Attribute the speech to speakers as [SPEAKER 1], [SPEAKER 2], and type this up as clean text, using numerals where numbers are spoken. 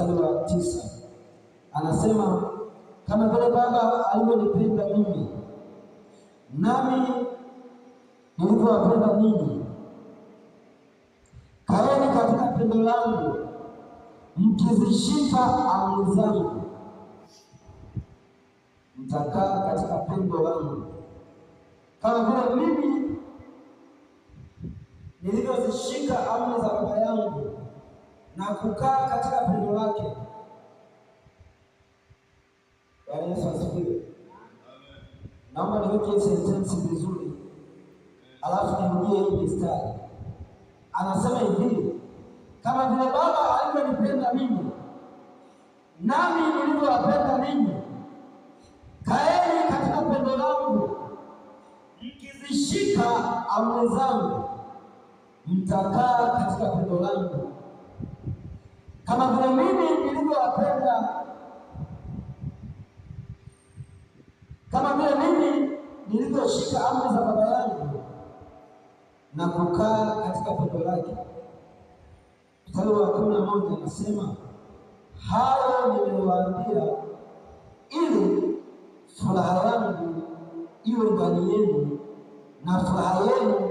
[SPEAKER 1] mstari wa 9 anasema, kama vile Baba alivyonipenda mimi, nami nilivyowapenda ninyi, kaeni katika pendo langu, mkizishika amri zangu, mtakaa katika pendo langu, kama vile mimi nilivyozishika amri za Baba yangu na kukaa katika pendo lake. Bwana Yesu asifiwe. Naomba niweke sentensi vizuri, alafu nirudie hii mistari. Anasema hivi, kama vile Baba alivyonipenda mimi, nami nilivyowapenda ninyi, kaeni katika pendo langu, mkizishika amri zangu, mtakaa katika pendo langu, kama vile mimi nilivyoshika amri za Baba yangu na kukaa katika pendo lake. Mstari wa 11 anasema, hayo nimewaambia ili furaha yangu iwe ndani yenu na furaha yenu